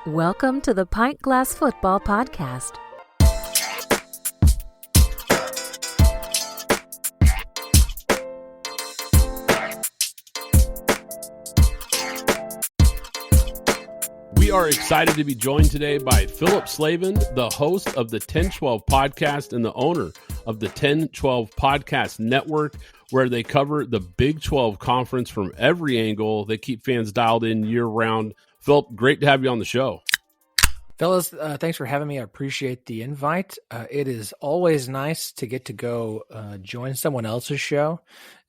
Welcome to the Pint Glass Football Podcast. We are excited to be joined today by Phillip Slavin, the host of the Ten12 Podcast and the owner of the Ten12 Podcast Network, where they cover the Big 12 Conference from every angle. They keep fans dialed in year-round. Phillip, great to have you on the show. Fellas, thanks for having me. I appreciate the invite. It is always nice to get to go join someone else's show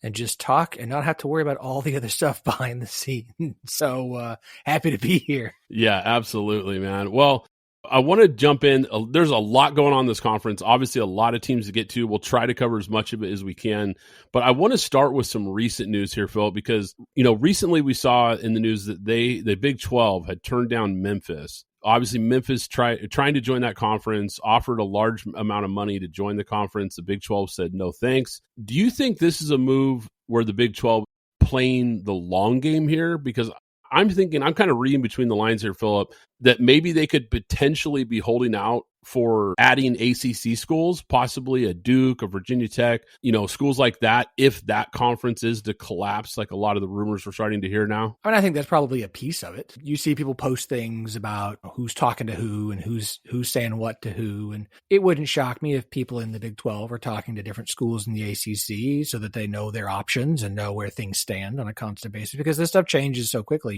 and just talk and not have to worry about all the other stuff behind the scenes. So happy to be here. Yeah, absolutely, man. Well, I want to jump in. There's a lot going on in this conference. Obviously, a lot of teams to get to. We'll try to cover as much of it as we can. But I want to start with some recent news here, Phil, because recently we saw in the news that the Big 12 had turned down Memphis. Obviously, Memphis trying to join that conference, offered a large amount of money to join the conference. The Big 12 said no thanks. Do you think this is a move where the Big 12 playing the long game here? Because I'm kind of reading between the lines here, Phillip, that maybe they could potentially be holding out for adding ACC schools, possibly a Duke, a Virginia Tech, schools like that, if that conference is to collapse, like a lot of the rumors we're starting to hear now. I mean, I think that's probably a piece of it. You see people post things about who's talking to who and who's saying what to who. And it wouldn't shock me if people in the Big 12 are talking to different schools in the ACC so that they know their options and know where things stand on a constant basis, because this stuff changes so quickly.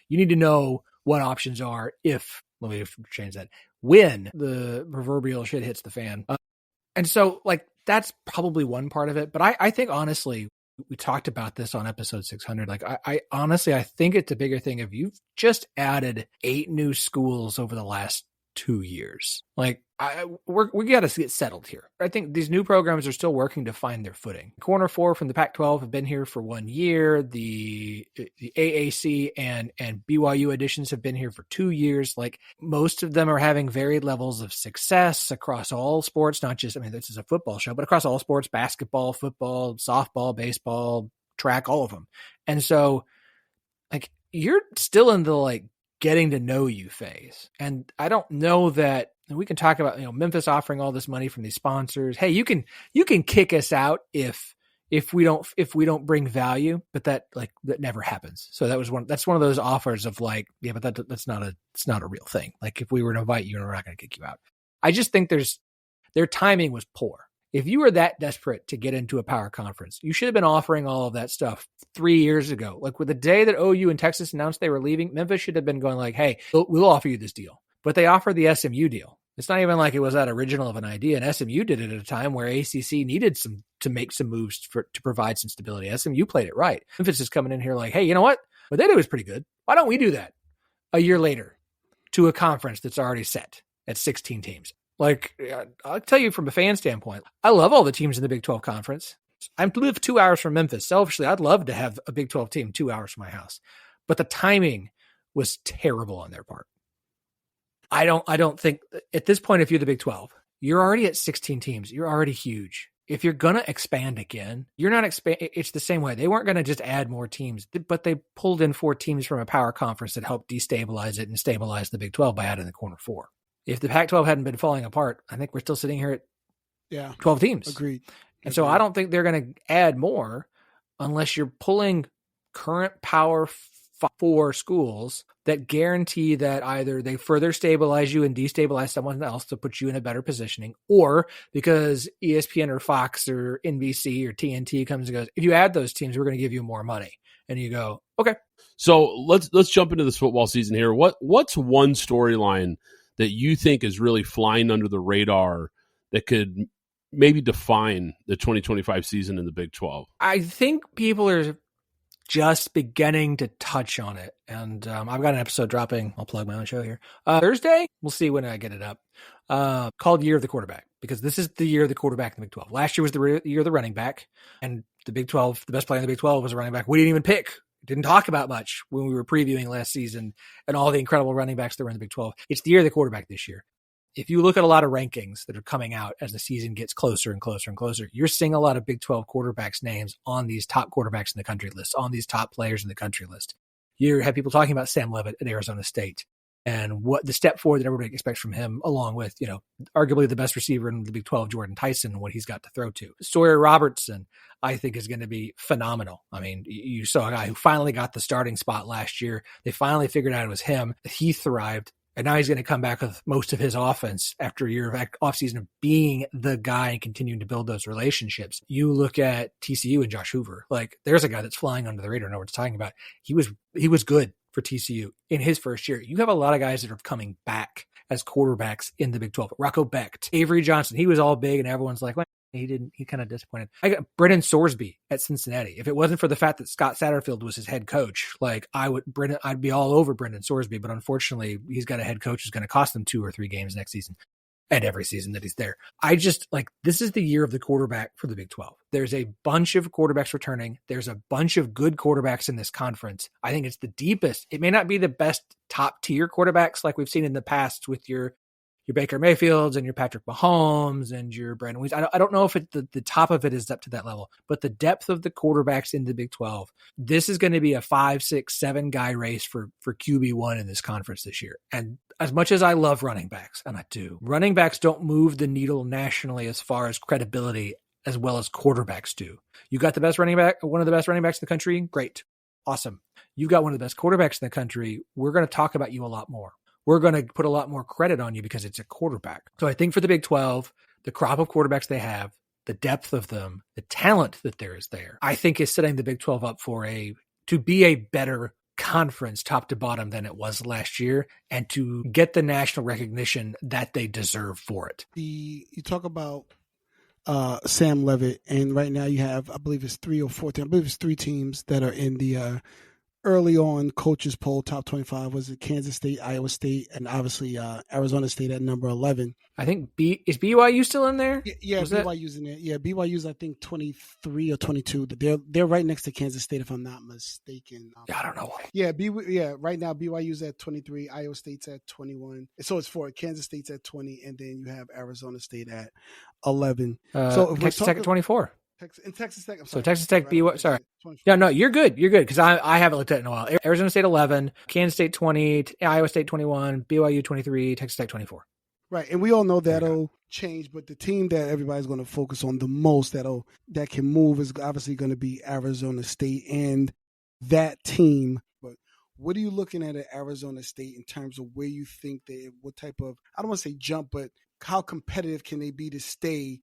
You need to know what options are let me change that, when the proverbial shit hits the fan. And so that's probably one part of it. But I think honestly, we talked about this on episode 600. I honestly think it's a bigger thing if you've just added 8 new schools over the last 2 years. We got to get settled here. I think these new programs are still working to find their footing. Corner 4 from the Pac-12 have been here for 1 year. The AAC and BYU editions have been here for 2 years. Most of them are having varied levels of success across all sports, not just, this is a football show, but across all sports: basketball, football, softball, baseball, track, all of them. And so you're still in the getting to know you phase. And I don't know that we can talk about, Memphis offering all this money from these sponsors. Hey, you can kick us out if we don't bring value, but that never happens. So that's one of those offers of but it's not a real thing. If we were to invite you, we're not going to kick you out. I just think their timing was poor. If you were that desperate to get into a power conference, you should have been offering all of that stuff 3 years ago. With the day that OU and Texas announced they were leaving, Memphis should have been going hey, we'll offer you this deal. But they offered the SMU deal. It's not even like it was that original of an idea. And SMU did it at a time where ACC needed to make some moves to provide some stability. SMU played it right. Memphis is coming in here hey, you know what? What they do is pretty good. Why don't we do that a year later to a conference that's already set at 16 teams? I'll tell you from a fan standpoint, I love all the teams in the Big 12 conference. I live 2 hours from Memphis. Selfishly, I'd love to have a Big 12 team 2 hours from my house. But the timing was terrible on their part. I don't think at this point, if you're the Big 12, you're already at 16 teams. You're already huge. If you're going to expand again, you're not it's the same way. They weren't going to just add more teams, but they pulled in 4 teams from a power conference that helped destabilize it and stabilize the Big 12 by adding the corner 4. If the Pac-12 hadn't been falling apart, I think we're still sitting here at 12 teams. Agreed. And so I don't think they're going to add more unless you're pulling current Power 4 schools that guarantee that either they further stabilize you and destabilize someone else to put you in a better positioning, or because ESPN or Fox or NBC or TNT comes and goes, if you add those teams, we're going to give you more money. And you go, okay. So let's jump into this football season here. What's one storyline that you think is really flying under the radar that could maybe define the 2025 season in the Big 12? I think people are just beginning to touch on it. And I've got an episode dropping. I'll plug my own show here. Thursday, we'll see when I get it up, called Year of the Quarterback, because this is the year of the quarterback in the Big 12. Last year was the year of the running back, and the Big 12, the best player in the Big 12 was a running back we didn't even pick. Didn't talk about much when we were previewing last season and all the incredible running backs that were in the Big 12. It's the year of the quarterback this year. If you look at a lot of rankings that are coming out as the season gets closer and closer and closer, you're seeing a lot of Big 12 quarterbacks' names on these top quarterbacks in the country list, on these top players in the country list. You have people talking about Sam Leavitt at Arizona State. and what the step forward that everybody expects from him, along with, arguably the best receiver in the Big 12, Jordan Tyson, and what he's got to throw to. Sawyer Robertson, I think, is going to be phenomenal. I mean, you saw a guy who finally got the starting spot last year. They finally figured out it was him. He thrived. And now he's going to come back with most of his offense after a year of offseason of being the guy and continuing to build those relationships. You look at TCU and Josh Hoover. Like, there's a guy that's flying under the radar. I know what it's talking about. He was good for TCU in his first year. You have a lot of guys that are coming back as quarterbacks in the Big 12. Rocco Becht, Avery Johnson. He was all big, and everyone's like, well, he kind of disappointed. I got Brennan Sorsby at Cincinnati. If it wasn't for the fact that Scott Satterfield was his head coach, I'd be all over Brennan Sorsby. But unfortunately, he's got a head coach who's going to cost them 2 or 3 games next season, and every season that he's there. This is the year of the quarterback for the Big 12. There's a bunch of quarterbacks returning. There's a bunch of good quarterbacks in this conference. I think it's the deepest. It may not be the best top tier quarterbacks like we've seen in the past with your Baker Mayfields and your Patrick Mahomes and your Brandon Weeds. I don't know if the top of it is up to that level, but the depth of the quarterbacks in the Big 12, this is going to be a 5, 6, 7 guy race for QB1 in this conference this year. And as much as I love running backs, and I do, running backs don't move the needle nationally as far as credibility as well as quarterbacks do. You got the best running back, one of the best running backs in the country. Great. Awesome. You've got one of the best quarterbacks in the country. We're going to talk about you a lot more. We're going to put a lot more credit on you because it's a quarterback. So I think for the Big 12, the crop of quarterbacks they have, the depth of them, the talent that there is there, I think is setting the Big 12 up to be a better conference top to bottom than it was last year, and to get the national recognition that they deserve for it. You talk about Sam Leavitt, and right now you have, I believe it's 3 or 4 teams. I believe it's 3 teams that are in the early on coaches poll top 25. Was it Kansas State, Iowa State, and obviously Arizona State at number 11. I think is BYU still in there? Yeah, BYU's in there. Yeah, BYU's I think 23 or 22. They're right next to Kansas State if I'm not mistaken. I don't know. Yeah, right now BYU's at 23, Iowa State's at 21. So it's 4. Kansas State's at 20, and then you have Arizona State at 11. So if Texas Tech at 24. Texas Tech. So Texas Tech, BYU. Sorry. Yeah, no, you're good. You're good because I haven't looked at it in a while. Arizona State 11, Kansas State 20, Iowa State 21, BYU 23, Texas Tech 24. Right, and we all know that'll change, but the team that everybody's going to focus on the most that can move is obviously going to be Arizona State and that team. But what are you looking at Arizona State in terms of where you think what type of, I don't want to say jump, but how competitive can they be to stay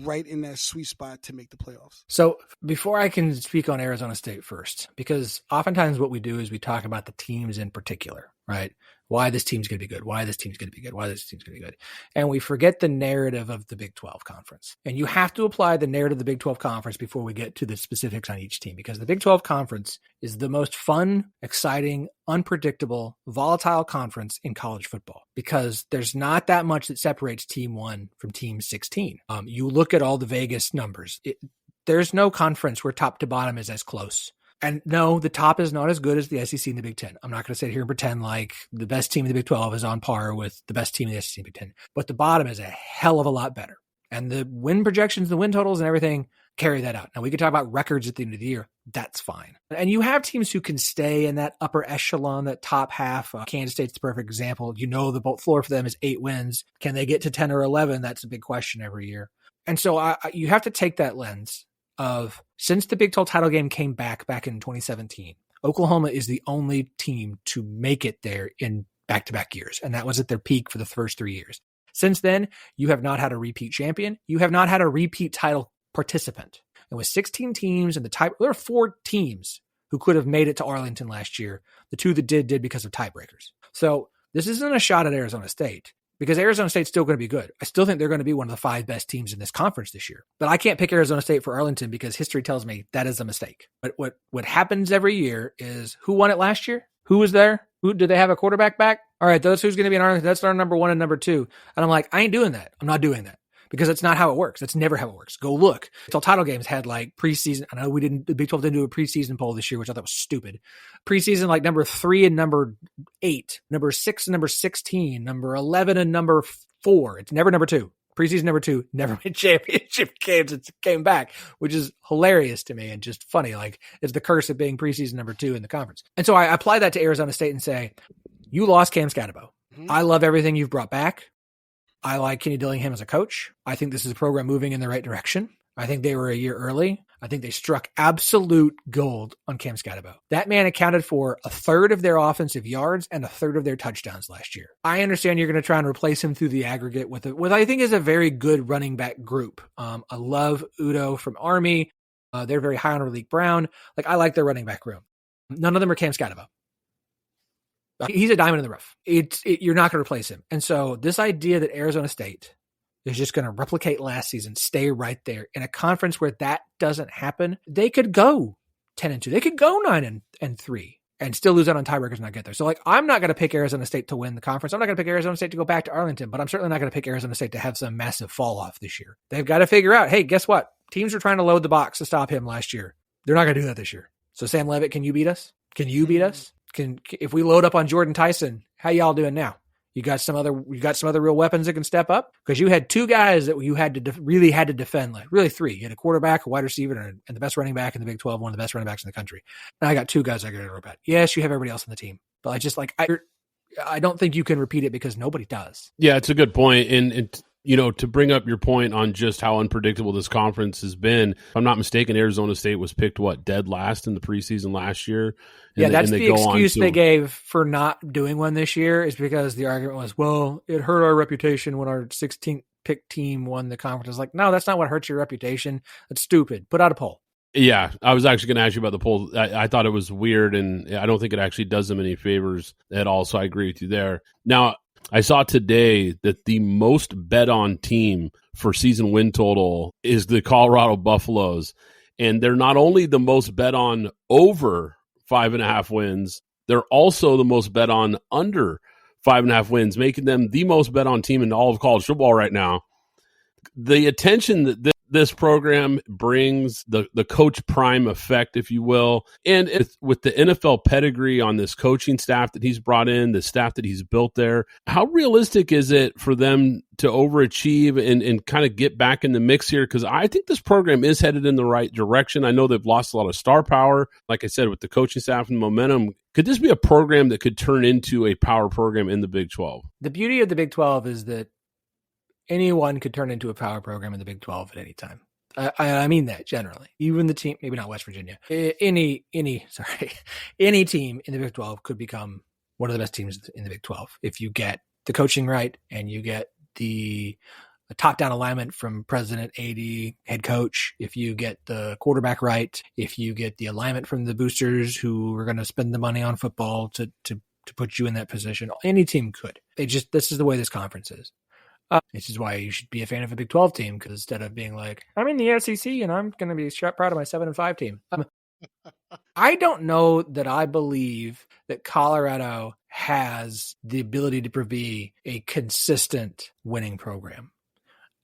right in that sweet spot to make the playoffs? So before I can speak on Arizona State first, because oftentimes what we do is we talk about the teams in particular, right? Why this team's going to be good, why this team's going to be good, why this team's going to be good. And we forget the narrative of the Big 12 conference. And you have to apply the narrative of the Big 12 conference before we get to the specifics on each team, because the Big 12 conference is the most fun, exciting, unpredictable, volatile conference in college football, because there's not that much that separates team 1 from team 16. You look at all the Vegas numbers. There's no conference where top to bottom is as close. And no, the top is not as good as the SEC and the Big Ten. I'm not going to sit here and pretend like the best team in the Big 12 is on par with the best team in the SEC and Big Ten. But the bottom is a hell of a lot better. And the win projections, the win totals and everything carry that out. Now, we could talk about records at the end of the year. That's fine. And you have teams who can stay in that upper echelon, that top half. Kansas State's the perfect example. The floor for them is 8 wins. Can they get to 10 or 11? That's a big question every year. And so you have to take that lens of, since the Big 12 title game came back in 2017, Oklahoma is the only team to make it there in back-to-back years. And that was at their peak for the first 3 years. Since then, you have not had a repeat champion. You have not had a repeat title participant. And with 16 teams and there are 4 teams who could have made it to Arlington last year. The 2 that did because of tiebreakers. So this isn't a shot at Arizona State, because Arizona State's still going to be good. I still think they're going to be one of the 5 best teams in this conference this year. But I can't pick Arizona State for Arlington because history tells me that is a mistake. But what happens every year is, who won it last year? Who was there? Did they have a quarterback back? All right, that's who's going to be in Arlington. That's our number 1 and number 2. And I'm like, I ain't doing that. I'm not doing that. Because that's not how it works. That's never how it works. Go look. Until title games had like preseason. I know the Big 12 didn't do a preseason poll this year, which I thought was stupid. Preseason, like number 3 and number 8, number 6 and number 16, number 11 and number 4. It's never number 2. Preseason number 2 never made championship games. It came back, which is hilarious to me and just funny. Like, it's the curse of being preseason number 2 in the conference. And so I apply that to Arizona State and say, You lost Cam Scatterbo. Mm-hmm. I love everything you've brought back. I like Kenny Dillingham as a coach. I think this is a program moving in the right direction. I think they were a year early. I think they struck absolute gold on Cam Scatterbo. That man accounted for a third of their offensive yards and a third of their touchdowns last year. I understand you're going to try and replace him through the aggregate with what I think is a very good running back group. I love Udo from Army. They're very high on Malik Brown. Like, I like their running back room. None of them are Cam Scatterbo. He's a diamond in the rough. You're not going to replace him. And so this idea that Arizona State is just going to replicate last season, stay right there in a conference where that doesn't happen, they could go 10-2. They could go 9-3 and still lose out on tiebreakers and not get there. So, like, I'm not going to pick Arizona State to win the conference. I'm not going to pick Arizona State to go back to Arlington, but I'm certainly not going to pick Arizona State to have some massive fall off this year. They've got to figure out, hey, guess what? Teams were trying to load the box to stop him last year. They're not going to do that this year. So, Sam Leavitt, can you beat us? Can you beat us? If we load up on Jordan Tyson, how y'all doing now? You got some other real weapons that can step up? Because you had two guys that you had to really had to defend, like really three. You had a quarterback, a wide receiver, and the best running back in the Big 12, one of the best running backs in the country. And I got two guys I got to rope at. Yes, you have everybody else on the team, but I don't think you can repeat it because nobody does. Yeah, it's a good point. And to bring up your point on just how unpredictable this conference has been, if I'm not mistaken, Arizona State was picked, dead last in the preseason last year? That's the excuse they gave for not doing one this year, is because the argument was, well, it hurt our reputation when our 16th pick team won the conference. It's like, no, that's not what hurts your reputation. That's stupid. Put out a poll. Yeah, I was actually going to ask you about the poll. I thought it was weird, and I don't think it actually does them any favors at all, so I agree with you there. Now, I saw today that the most bet on team for season win total is the Colorado Buffaloes. And they're not only the most bet on over 5.5 wins, they're also the most bet on under 5.5 wins, making them the most bet on team in all of college football right now. The attention that this program brings, the coach prime effect, if you will, and with the NFL pedigree on this coaching staff that he's brought in, the staff that he's built there, how realistic is it for them to overachieve and kind of get back in the mix here? Because I think this program is headed in the right direction. I know they've lost a lot of star power, like I said, with the coaching staff and momentum. Could this be a program that could turn into a power program in the Big 12? The beauty of the Big 12 is that anyone could turn into a power program in the Big 12 at any time. I mean that generally. Even the team, maybe not West Virginia, any team in the Big 12 could become one of the best teams in the Big 12 if you get the coaching right and you get the top-down alignment from president, AD, head coach. If you get the quarterback right, if you get the alignment from the boosters who are going to spend the money on football to put you in that position, any team could. This is the way this conference is. This is why you should be a fan of a Big 12 team, because instead of being like, I'm in the SEC and I'm going to be proud of my 7-5 team. I don't know that I believe that Colorado has the ability to be a consistent winning program.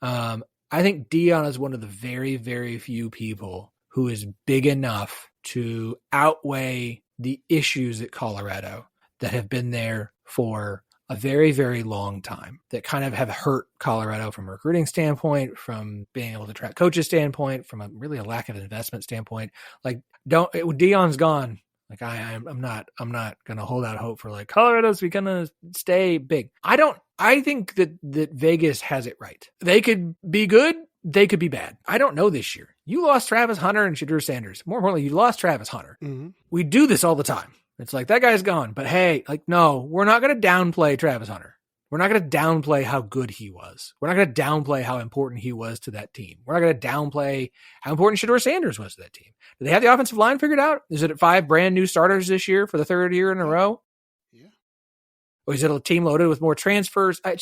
I think Deion is one of the very, very few people who is big enough to outweigh the issues at Colorado that have been there for a very, very long time, that kind of have hurt Colorado from a recruiting standpoint, from being able to attract coaches standpoint, from a lack of investment standpoint. Like, Deion's gone. Like, I'm not going to hold out hope for like Colorado's going to stay big. I think that Vegas has it right. They could be good. They could be bad. I don't know this year. You lost Travis Hunter and Shedeur Sanders. More importantly, you lost Travis Hunter. Mm-hmm. We do this all the time. It's like, that guy's gone. But hey, no, we're not going to downplay Travis Hunter. We're not going to downplay how good he was. We're not going to downplay how important he was to that team. We're not going to downplay how important Shedeur Sanders was to that team. Do they have the offensive line figured out? Is it at 5 brand new starters this year for the third year in a row? Yeah. Or is it a team loaded with more transfers? I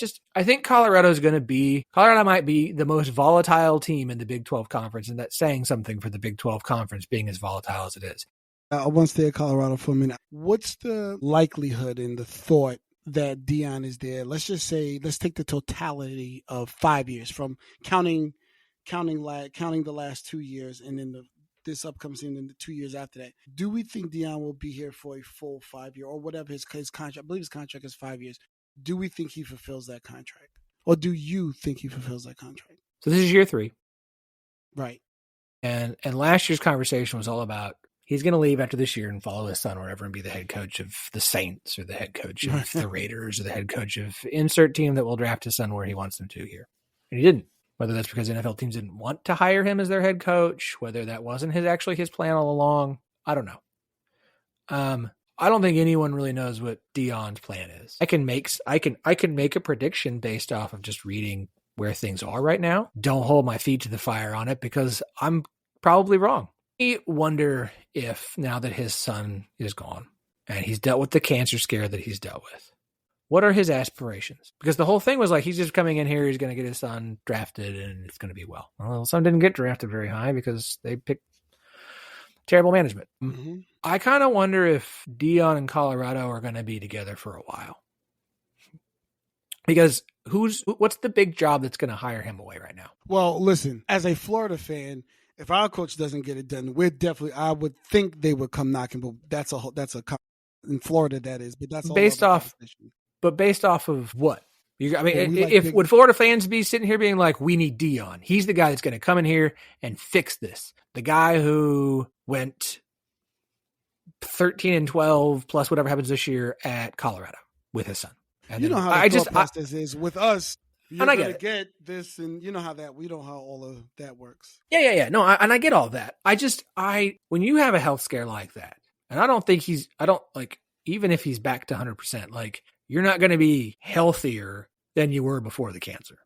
think Colorado might be the most volatile team in the Big 12 conference, and that's saying something for the Big 12 conference being as volatile as it is. I want to stay at Colorado for a minute. What's the likelihood and the thought that Deion is there? Let's just say, let's take the totality of 5 years, from counting the last 2 years, and then this upcoming season and the 2 years after that. Do we think Deion will be here for a full 5 year, or whatever his contract? I believe his contract is 5 years. Do we think he fulfills that contract, or do you think he fulfills that contract? So this is year 3, right? And last year's conversation was all about He's going to leave after this year and follow his son wherever and be the head coach of the Saints or the head coach of the Raiders or the head coach of insert team that will draft his son where he wants them to here. And he didn't. Whether that's because NFL teams didn't want to hire him as their head coach, whether that wasn't his plan all along, I don't know. I don't think anyone really knows what Deion's plan is. I can make a prediction based off of just reading where things are right now. Don't hold my feet to the fire on it because I'm probably wrong. I wonder if now that his son is gone and he's dealt with the cancer scare that he's dealt with, what are his aspirations? Because the whole thing was like, he's just coming in here, he's going to get his son drafted and it's going to be well. Well, his son didn't get drafted very high because they picked terrible management. Mm-hmm. I kind of wonder if Deion and Colorado are going to be together for a while. Because what's the big job that's going to hire him away right now? Well, listen, as a Florida fan, if our coach doesn't get it done, I would think they would come knocking, but that's in Florida that is, but that's based off of what? Would Florida fans be sitting here being like, we need Deion? He's the guy that's going to come in here and fix this. The guy who went 13-12 plus whatever happens this year at Colorado with his son. And you know how the process is with us. You're going to get this, and you know how all of that works. Yeah. No, I get all that. When you have a health scare like that, and even if he's back to 100%, like, you're not going to be healthier than you were before the cancer.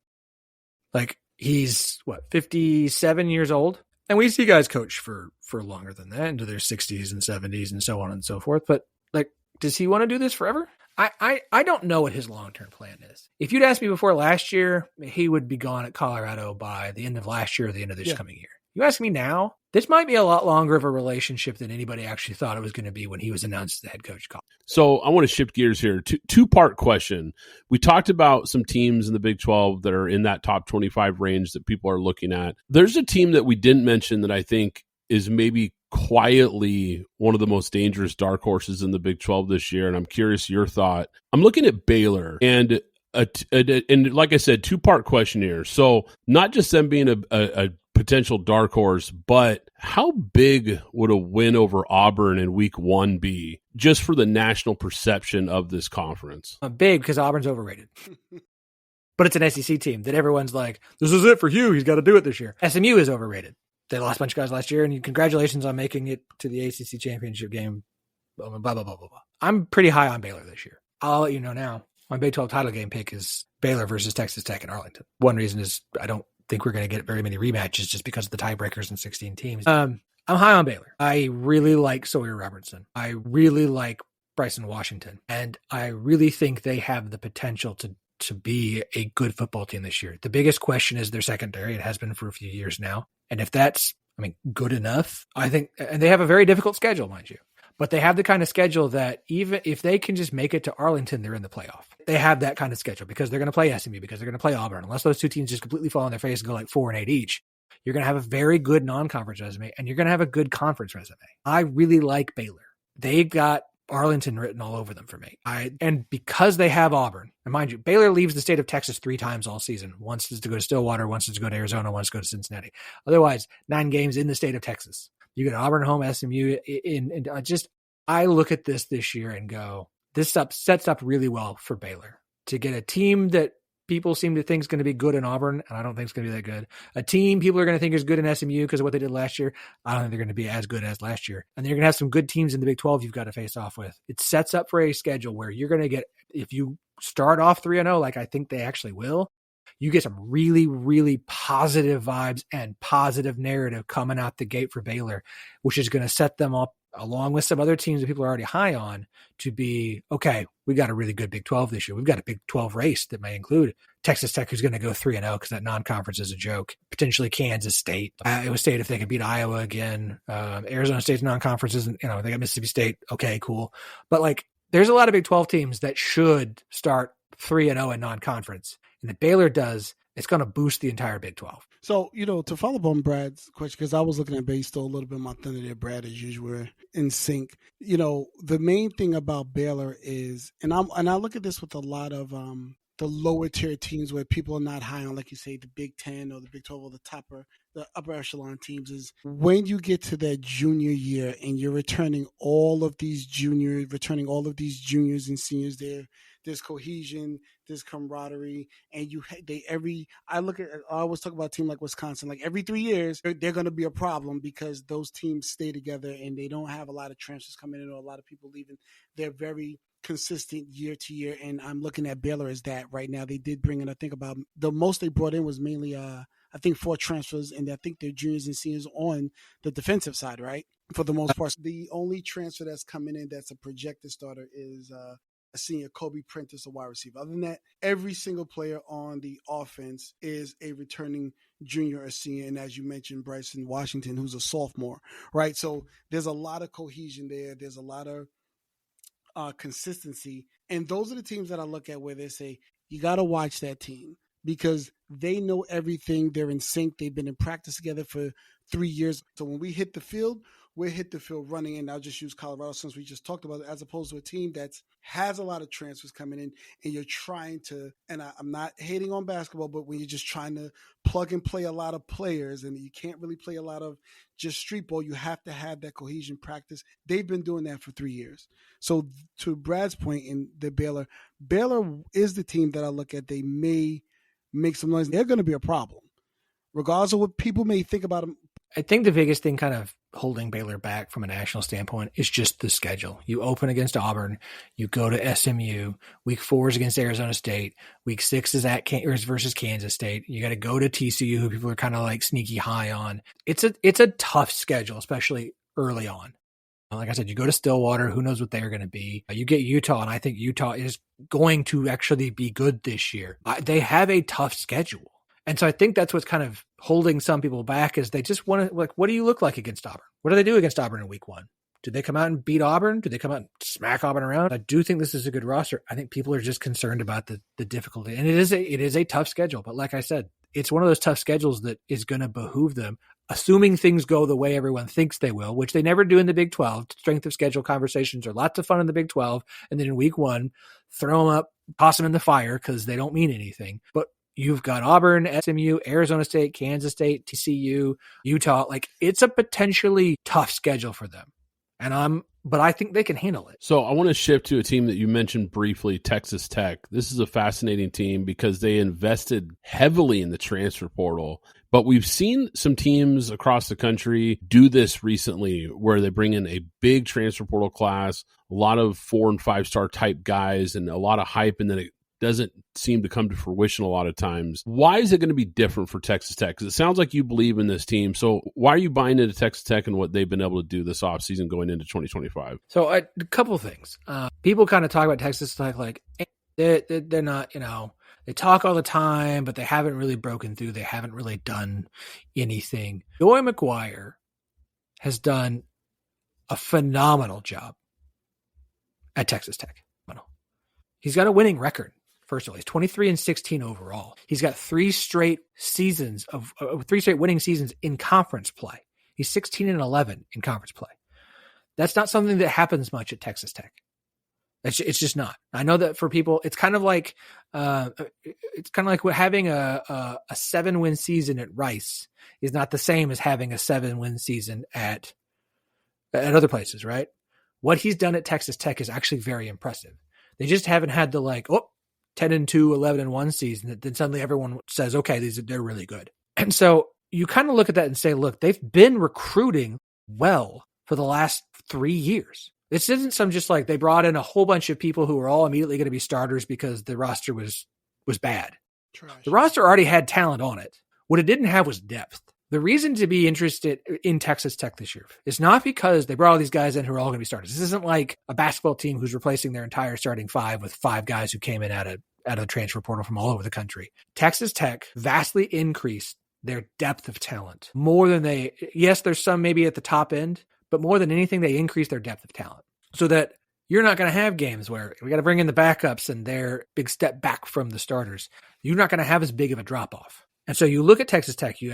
Like, he's 57 years old, and we see guys coach for longer than that, into their 60s and 70s and so on and so forth. But like, does he want to do this forever? I don't know what his long-term plan is. If you'd asked me before last year, he would be gone at Colorado by the end of last year or the end of this coming year. You ask me now, this might be a lot longer of a relationship than anybody actually thought it was going to be when he was announced as the head coach. So I want to shift gears here. Two-part question. We talked about some teams in the Big 12 that are in that top 25 range that people are looking at. There's a team that we didn't mention that I think is maybe quietly one of the most dangerous dark horses in the Big 12 this year, and I'm curious your thought. I'm looking at Baylor, and like I said, two-part question here. So not just them being a potential dark horse, but how big would a win over Auburn in week 1 be just for the national perception of this conference? Big, because Auburn's overrated. But it's an SEC team that everyone's like, this is it for Hugh. He's got to do it this year. SMU is overrated. They lost a bunch of guys last year, and congratulations on making it to the ACC championship game. Blah, blah, blah, blah, blah, blah. I'm pretty high on Baylor this year. I'll let you know now. My Big 12 title game pick is Baylor versus Texas Tech in Arlington. One reason is I don't think we're going to get very many rematches just because of the tiebreakers and 16 teams. I'm high on Baylor. I really like Sawyer Robertson. I really like Bryson Washington. And I really think they have the potential to be a good football team this year. The biggest question is their secondary. It has been for a few years now. And if that's, good enough, I think, and they have a very difficult schedule, mind you, but they have the kind of schedule that even if they can just make it to Arlington, they're in the playoff. They have that kind of schedule because they're going to play SMU, because they're going to play Auburn. Unless those two teams just completely fall on their face and go like 4-8 each, you're going to have a very good non-conference resume, and you're going to have a good conference resume. I really like Baylor. They've got Arlington written all over them for me. And because they have Auburn, and mind you, Baylor leaves the state of Texas 3 times all season. Once is to go to Stillwater, once is to go to Arizona, once to go to Cincinnati. Otherwise, 9 games in the state of Texas. You get Auburn home, SMU, and I look at this year and go, this sets up really well for Baylor to get a team that people seem to think is going to be good in Auburn, and I don't think it's going to be that good. A team people are going to think is good in SMU because of what they did last year. I don't think they're going to be as good as last year. And then you're going to have some good teams in the Big 12 you've got to face off with. It sets up for a schedule where you're going to get, if you start off 3-0, like I think they actually will, you get some really, really positive vibes and positive narrative coming out the gate for Baylor, which is going to set them up along with some other teams that people are already high on to be, okay, we got a really good Big 12 this year. We've got a Big 12 race that may include Texas Tech, who's going to go 3-0 because that non-conference is a joke. Potentially Kansas State, Iowa State, if they can beat Iowa again. Arizona State's non-conference isn't, they got Mississippi State. Okay, cool. But like, there's a lot of Big 12 teams that should start 3-0 in non-conference. And if Baylor does, it's going to boost the entire Big 12. So, to follow up on Brad's question, because I was looking at Baylor, stole a little bit of my thunder there, Brad, as usual, we're in sync. The main thing about Baylor is, and I look at this with a lot of the lower tier teams where people are not high on, like you say, the Big 10 or the Big 12 or the the upper echelon teams is when you get to that junior year and you're returning all of these juniors and seniors there. There's cohesion, there's camaraderie, and I always talk about a team like Wisconsin, like every 3 years, they're going to be a problem because those teams stay together and they don't have a lot of transfers coming in or a lot of people leaving. They're very consistent year to year, and I'm looking at Baylor as that right now. They did bring in, I think about the most they brought in was mainly, I think 4 transfers, and I think they're juniors and seniors on the defensive side, right? For the most part. The only transfer that's coming in that's a projected starter is a senior, Kobe Prentice, a wide receiver. Other than that, every single player on the offense is a returning junior or senior. And as you mentioned, Bryson Washington, who's a sophomore, right? So there's a lot of cohesion there. There's a lot of consistency. And those are the teams that I look at where they say, you got to watch that team because they know everything. They're in sync. They've been in practice together for 3 years. So when we hit the field, we'll hit the field running, and I'll just use Colorado since we just talked about it, as opposed to a team that has a lot of transfers coming in, and you're trying to, and I'm not hating on basketball, but when you're just trying to plug and play a lot of players, and you can't really play a lot of just street ball, you have to have that cohesion practice. They've been doing that for 3 years. So to Brad's point in the Baylor is the team that I look at. They may make some noise. They're going to be a problem, regardless of what people may think about them. I think the biggest thing kind of holding Baylor back from a national standpoint is just the schedule. You open against Auburn, you go to SMU, week 4 is against Arizona State, week 6 is versus Kansas State. You got to go to TCU, who people are kind of like sneaky high on. It's a tough schedule, especially early on. Like I said, you go to Stillwater, who knows what they're going to be. You get Utah, and I think Utah is going to actually be good this year. They have a tough schedule. And so I think that's what's kind of holding some people back is they just want to, like, what do you look like against Auburn? What do they do against Auburn in week 1? Did they come out and beat Auburn? Did they come out and smack Auburn around? I do think this is a good roster. I think people are just concerned about the difficulty. And it is a tough schedule. But like I said, it's one of those tough schedules that is going to behoove them, assuming things go the way everyone thinks they will, which they never do in the Big 12. Strength of schedule conversations are lots of fun in the Big 12. And then in week 1, throw them up, toss them in the fire because they don't mean anything. But you've got Auburn, SMU, Arizona State, Kansas State, TCU, Utah. Like, it's a potentially tough schedule for them. But I think they can handle it. So I want to shift to a team that you mentioned briefly, Texas Tech. This is a fascinating team because they invested heavily in the transfer portal. But we've seen some teams across the country do this recently where they bring in a big transfer portal class, a lot of 4- and 5-star type guys, and a lot of hype, and then it doesn't seem to come to fruition a lot of times. Why is it going to be different for Texas Tech? Because it sounds like you believe in this team. So why are you buying into Texas Tech and what they've been able to do this offseason going into 2025? So a couple of things. People kind of talk about Texas Tech like they're not, they talk all the time, but they haven't really broken through. They haven't really done anything. Joey McGuire has done a phenomenal job at Texas Tech. He's got a winning record. First of all, he's 23-16 overall. He's got 3 straight winning seasons in conference play. He's 16-11 in conference play. That's not something that happens much at Texas Tech. It's just not. I know that for people, it's kind of like having a 7-win season at Rice is not the same as having a 7-win season at other places, right? What he's done at Texas Tech is actually very impressive. They just haven't had the 10-2, 11-1 season that then suddenly everyone says, okay, they're really good. And so you kind of look at that and say, look, they've been recruiting well for the last 3 years. This isn't some just like they brought in a whole bunch of people who were all immediately going to be starters because the roster was bad. Trash. The roster already had talent on it. What it didn't have was depth. The reason to be interested in Texas Tech this year is not because they brought all these guys in who are all going to be starters. This isn't like a basketball team who's replacing their entire starting 5 with 5 guys who came in out of the transfer portal from all over the country. Texas Tech vastly increased their depth of talent more than there's some maybe at the top end, but more than anything, they increased their depth of talent so that you're not going to have games where we got to bring in the backups and they're big step back from the starters. You're not going to have as big of a drop off. And so you look at Texas Tech, you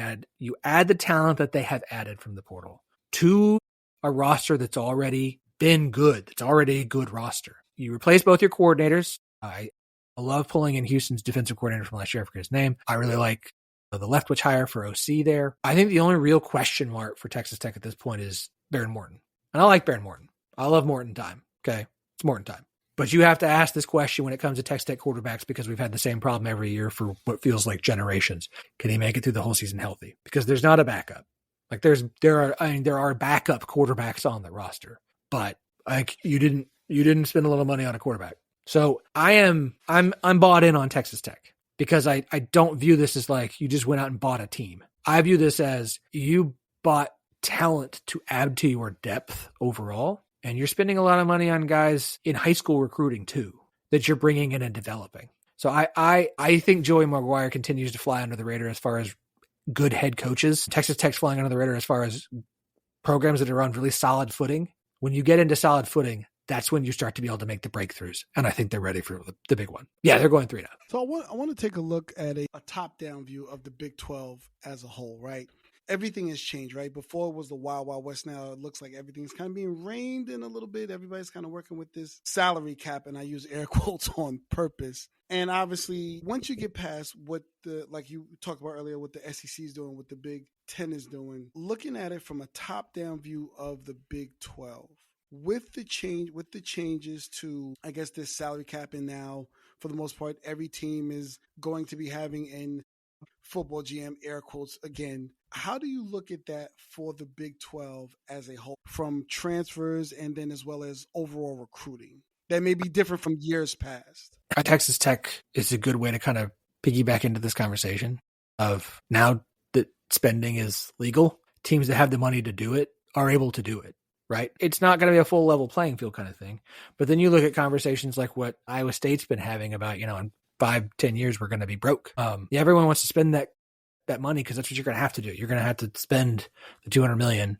add the talent that they have added from the portal to a roster that's already been good. It's already a good roster. You replace both your coordinators. I love pulling in Houston's defensive coordinator from last year. I forget his name. I really like the Leftwich hire for OC there. I think the only real question mark for Texas Tech at this point is Baron Morton. And I like Baron Morton. I love Morton time. Okay. It's Morton time. But you have to ask this question when it comes to Texas Tech quarterbacks because we've had the same problem every year for what feels like generations. Can he make it through the whole season healthy? Because there's not a backup. Like there are backup quarterbacks on the roster, but like you didn't spend a little money on a quarterback. So I'm bought in on Texas Tech because I don't view this as like you just went out and bought a team. I view this as you bought talent to add to your depth overall. And you're spending a lot of money on guys in high school recruiting too, that you're bringing in and developing. So I think Joey Maguire continues to fly under the radar as far as good head coaches. Texas Tech's flying under the radar as far as programs that are on really solid footing. When you get into solid footing, that's when you start to be able to make the breakthroughs. And I think they're ready for the big one. Yeah, they're going 3 now. So I want to take a look at a top-down view of the Big 12 as a whole, right? Everything has changed, right? Before it was the Wild Wild West. Now it looks like everything's kind of being reined in a little bit. Everybody's kind of working with this salary cap, and I use air quotes on purpose. And obviously, once you get past what like you talked about earlier, what the SEC is doing, what the Big 10 is doing, looking at it from a top-down view of the Big 12, with the changes to, I guess, this salary cap, and now for the most part, every team is going to be having an football GM, air quotes again. How do you look at that for the Big 12 as a whole, from transfers and then as well as overall recruiting that may be different from years past? Texas Tech is a good way to kind of piggyback into this conversation of now that spending is legal, teams that have the money to do it are able to do it, right? It's not going to be a full level playing field kind of thing. But then you look at conversations like what Iowa State's been having about, in 5-10 years, we're going to be broke. Everyone wants to spend that money because that's what you're going to have to do. You're going to have to spend the $200 million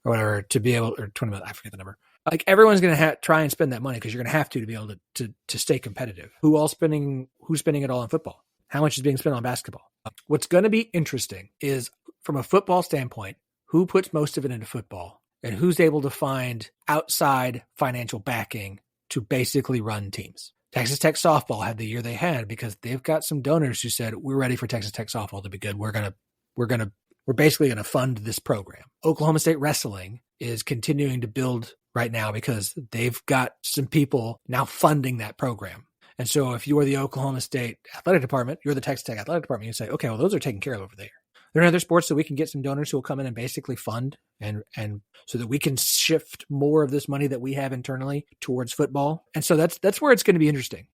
or whatever to be able, or $20 million, I forget the number. Like everyone's going to try and spend that money because you're going to have to be able to stay competitive. Who's spending it all on football? How much is being spent on basketball? What's going to be interesting is from a football standpoint, who puts most of it into football and who's able to find outside financial backing to basically run teams. Texas Tech softball had the year they had because they've got some donors who said, we're ready for Texas Tech softball to be good. We're basically going to fund this program. Oklahoma State wrestling is continuing to build right now because they've got some people now funding that program. And so if you're the Oklahoma State athletic department, you're the Texas Tech athletic department, you say, okay, well, those are taken care of over there. There are other sports that we can get some donors who will come in and basically fund and so that we can shift more of this money that we have internally towards football. And so that's where it's going to be interesting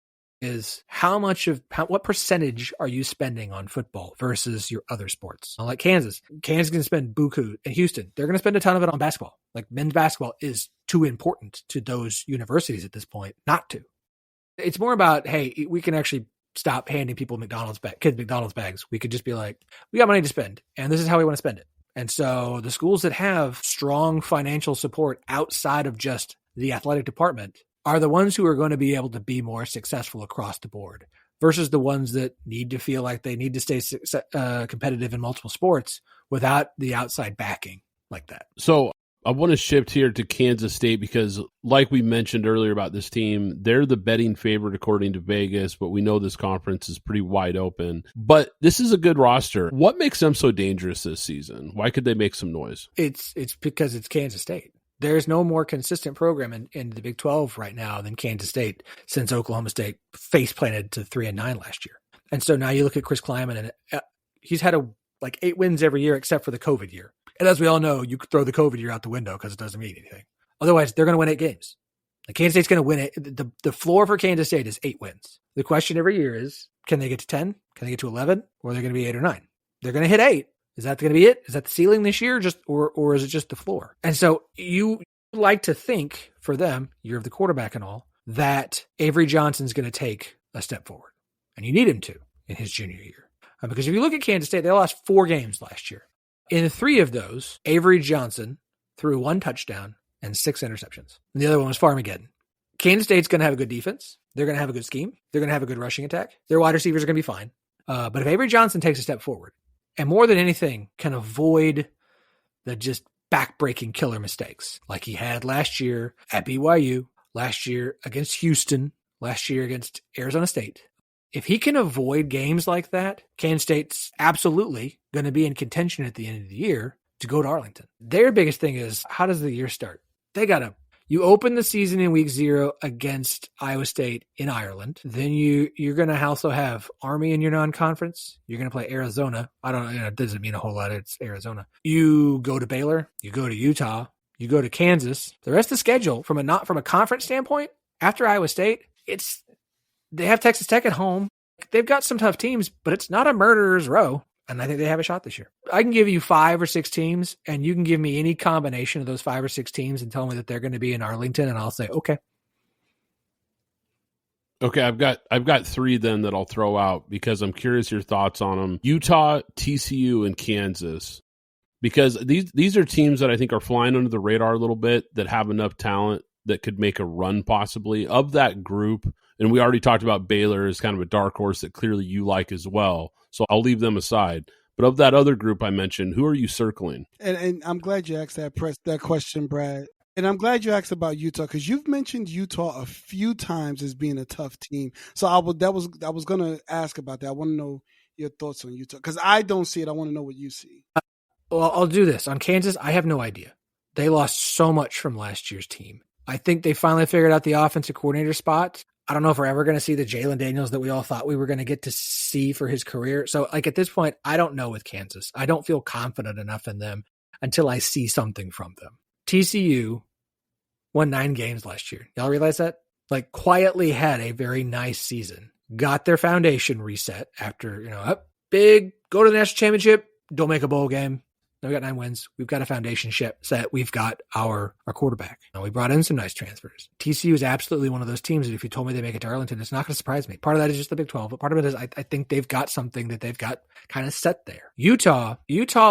is what percentage are you spending on football versus your other sports? Like Kansas is going to spend buku, and Houston, they're going to spend a ton of it on basketball. Like men's basketball is too important to those universities at this point not to. It's more about, hey, we can actually stop handing people kids McDonald's bags. We could just be like, we got money to spend and this is how we want to spend it. And so the schools that have strong financial support outside of just the athletic department are the ones who are going to be able to be more successful across the board versus the ones that need to feel like they need to stay competitive in multiple sports without the outside backing like that. So I want to shift here to Kansas State because like we mentioned earlier about this team, they're the betting favorite according to Vegas, but we know this conference is pretty wide open. But this is a good roster. What makes them so dangerous this season? Why could they make some noise? It's because it's Kansas State. There's no more consistent program in the Big 12 right now than Kansas State since Oklahoma State face planted to 3-9 last year. And so now you look at Chris Kleiman and he's had 8 wins every year except for the COVID year. And as we all know, you could throw the COVID year out the window because it doesn't mean anything. Otherwise, they're going to win 8 games. Like Kansas State's going to win it. The floor for Kansas State is 8 wins. The question every year is, can they get to 10? Can they get to 11? Or are they going to be 8 or 9? They're going to hit 8. Is that going to be it? Is that the ceiling this year? Or is it just the floor? And so you like to think for them, year of the quarterback and all, that Avery Johnson's going to take a step forward. And you need him to in his junior year. Because if you look at Kansas State, they lost 4 games last year. In 3 of those, Avery Johnson threw 1 touchdown and 6 interceptions. And the other one was Farmageddon. Kansas State's going to have a good defense. They're going to have a good scheme. They're going to have a good rushing attack. Their wide receivers are going to be fine. But if Avery Johnson takes a step forward, and more than anything can avoid the just back-breaking killer mistakes like he had last year at BYU, last year against Houston, last year against Arizona State, If he can avoid games like that, Kansas State's absolutely going to be in contention at the end of the year to go to Arlington. Their biggest thing is, how does the year start? You open the season in week 0 against Iowa State in Ireland. Then you're going to also have Army in your non-conference. You're going to play Arizona. I don't know. It doesn't mean a whole lot. It's Arizona. You go to Baylor. You go to Utah. You go to Kansas. The rest of the schedule, from a conference standpoint, after Iowa State, they have Texas Tech at home. They've got some tough teams, but it's not a murderer's row. And I think they have a shot this year. I can give you 5 or 6 teams, and you can give me any combination of those 5 or 6 teams and tell me that they're going to be in Arlington, and I'll say, okay. Okay, I've got 3 then that I'll throw out because I'm curious your thoughts on them. Utah, TCU, and Kansas. Because these are teams that I think are flying under the radar a little bit, that have enough talent that could make a run possibly. Of that group, and we already talked about Baylor as kind of a dark horse that clearly you like as well. So I'll leave them aside. But of that other group I mentioned, who are you circling? And I'm glad you asked that question, Brad. And I'm glad you asked about Utah, because you've mentioned Utah a few times as being a tough team. So I was going to ask about that. I want to know your thoughts on Utah, because I don't see it. I want to know what you see. Well, I'll do this. On Kansas, I have no idea. They lost so much from last year's team. I think they finally figured out the offensive coordinator spot. I don't know if we're ever going to see the Jalen Daniels that we all thought we were going to get to see for his career. So, at this point, I don't know with Kansas. I don't feel confident enough in them until I see something from them. TCU won 9 games last year. Y'all realize that? Quietly had a very nice season. Got their foundation reset after, go to the national championship, don't make a bowl game. Now we got 9 wins. We've got a foundation set. We've got our quarterback. Now we brought in some nice transfers. TCU is absolutely one of those teams that if you told me they make it to Arlington, it's not going to surprise me. Part of that is just the Big 12, but part of it is I think they've got something that they've got kind of set there. Utah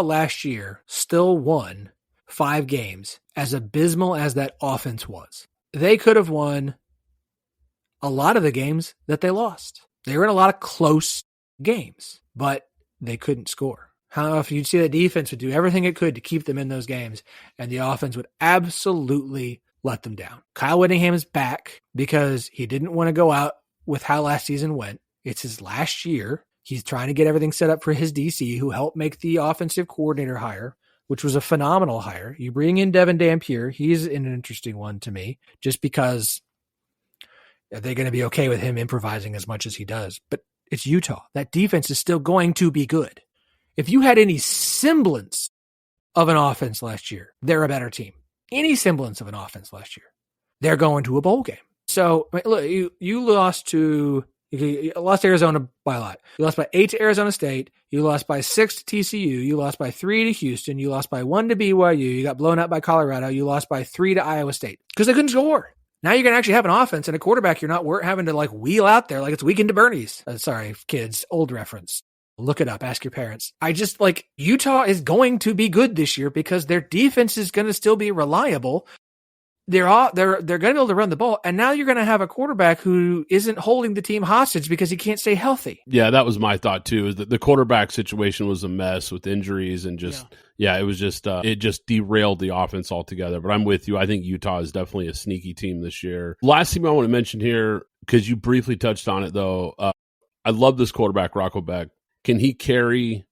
last year still won 5 games, as abysmal as that offense was. They could have won a lot of the games that they lost. They were in a lot of close games, but they couldn't score. If you'd see the defense would do everything it could to keep them in those games, and the offense would absolutely let them down. Kyle Whittingham is back because he didn't want to go out with how last season went. It's his last year. He's trying to get everything set up for his DC, who helped make the offensive coordinator hire, which was a phenomenal hire. You bring in Devin Dampier. He's an interesting one to me, just because are they going to be okay with him improvising as much as he does? But it's Utah. That defense is still going to be good. If you had any semblance of an offense last year, they're a better team. Any semblance of an offense last year, they're going to a bowl game. So look, you lost to Arizona by a lot. You lost by 8 to Arizona State. You lost by 6 to TCU. You lost by 3 to Houston. You lost by 1 to BYU. You got blown out by Colorado. You lost by 3 to Iowa State because they couldn't score. Now you're going to actually have an offense and a quarterback you're not having to wheel out there like it's Weekend at Bernie's. Sorry, kids, old reference. Look it up. Ask your parents. Utah is going to be good this year because their defense is going to still be reliable. They're going to be able to run the ball, and now you're going to have a quarterback who isn't holding the team hostage because he can't stay healthy. Yeah, that was my thought too. Is that the quarterback situation was a mess with injuries and it was just it just derailed the offense altogether. But I'm with you. I think Utah is definitely a sneaky team this year. Last team I want to mention here, because you briefly touched on it though. I love this quarterback, Rocco Becht. Can he carry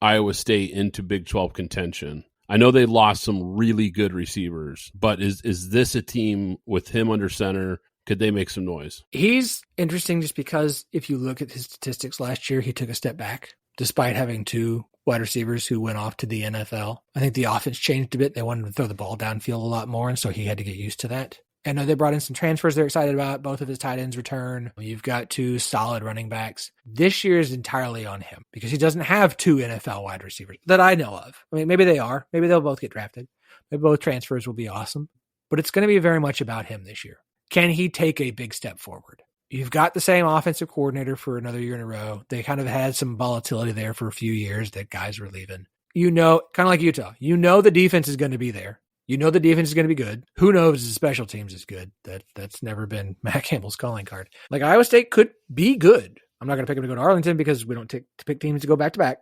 Iowa State into Big 12 contention? I know they lost some really good receivers, but is this a team with him under center? Could they make some noise? He's interesting just because if you look at his statistics last year, he took a step back despite having 2 wide receivers who went off to the NFL. I think the offense changed a bit. They wanted to throw the ball downfield a lot more, and so he had to get used to that. I know they brought in some transfers they're excited about. Both of his tight ends return. You've got 2 solid running backs. This year is entirely on him because he doesn't have 2 NFL wide receivers that I know of. I mean, maybe they are. Maybe they'll both get drafted. Maybe both transfers will be awesome. But it's going to be very much about him this year. Can he take a big step forward? You've got the same offensive coordinator for another year in a row. They kind of had some volatility there for a few years that guys were leaving. Kind of like Utah. The defense is going to be there. The defense is going to be good. Who knows if the special teams is good? That's never been Matt Campbell's calling card. Iowa State could be good. I'm not going to pick them to go to Arlington because we don't pick teams to go back to back.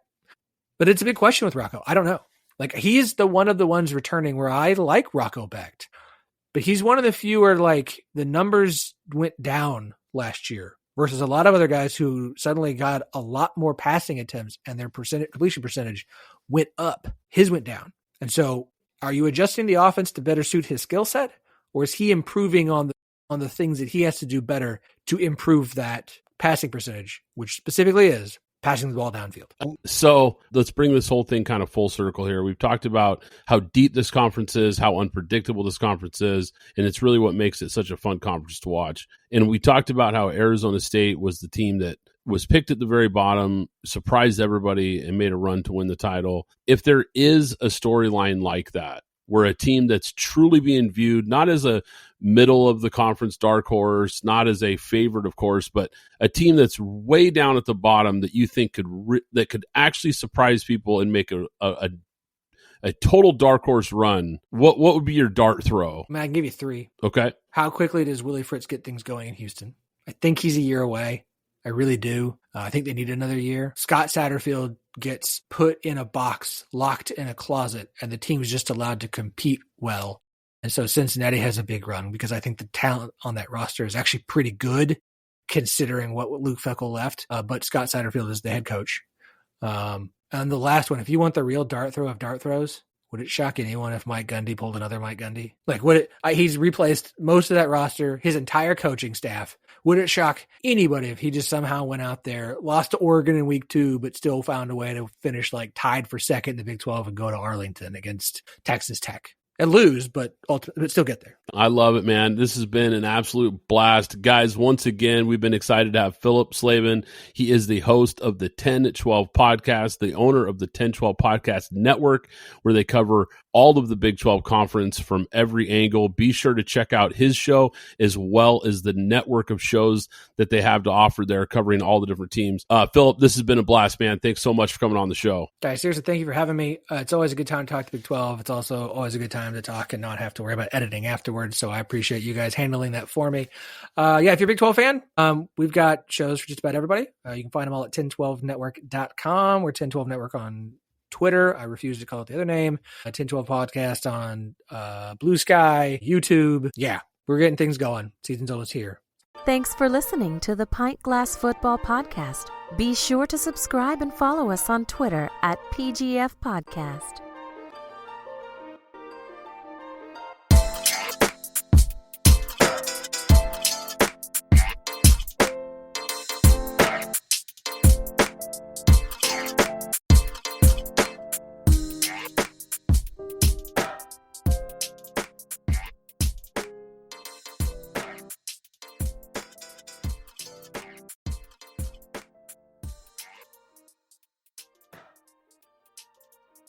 But it's a big question with Rocco. I don't know. He's one of the ones returning where I like Rocco Becht. But he's one of the few where the numbers went down last year versus a lot of other guys who suddenly got a lot more passing attempts and their completion percentage went up. His went down. And so are you adjusting the offense to better suit his skill set, or is he improving on the things that he has to do better to improve that passing percentage, which specifically is passing the ball downfield? So let's bring this whole thing kind of full circle here. We've talked about how deep this conference is, how unpredictable this conference is, and it's really what makes it such a fun conference to watch. And we talked about how Arizona State was the team that was picked at the very bottom, surprised everybody, and made a run to win the title. If there is a storyline like that, where a team that's truly being viewed not as a middle of the conference dark horse, not as a favorite, of course, but a team that's way down at the bottom that you think could actually surprise people and make a total dark horse run, what would be your dart throw? I can give you 3. Okay. How quickly does Willie Fritz get things going in Houston? I think he's a year away. I really do. I think they need another year. Scott Satterfield gets put in a box, locked in a closet, and the team's just allowed to compete well. And so Cincinnati has a big run because I think the talent on that roster is actually pretty good considering what Luke Fickell left. But Scott Satterfield is the head coach. And the last one, if you want the real dart throw of dart throws, would it shock anyone if Mike Gundy pulled another Mike Gundy? He's replaced most of that roster, his entire coaching staff. Would it shock anybody if he just somehow went out there, lost to Oregon in week 2, but still found a way to finish tied for second in the Big 12 and go to Arlington against Texas Tech? And lose, but still get there. I love it, man. This has been an absolute blast. Guys, once again, we've been excited to have Phillip Slavin. He is the host of the 1012 Podcast, the owner of the 1012 Podcast Network, where they cover all of the Big 12 Conference from every angle. Be sure to check out his show as well as the network of shows that they have to offer there covering all the different teams. Phillip, this has been a blast, man. Thanks so much for coming on the show. Guys, seriously, thank you for having me. It's always a good time to talk to Big 12. It's also always a good time to talk and not have to worry about editing afterwards. So I appreciate you guys handling that for me. If you're a Big 12 fan, we've got shows for just about everybody. You can find them all at 1012network.com. We're 1012 Network on Twitter. I refuse to call it the other name. 1012 Podcast on Blue Sky, YouTube. Yeah, we're getting things going. Season's almost here. Thanks for listening to the Pint Glass Football Podcast. Be sure to subscribe and follow us on Twitter at PGF Podcast.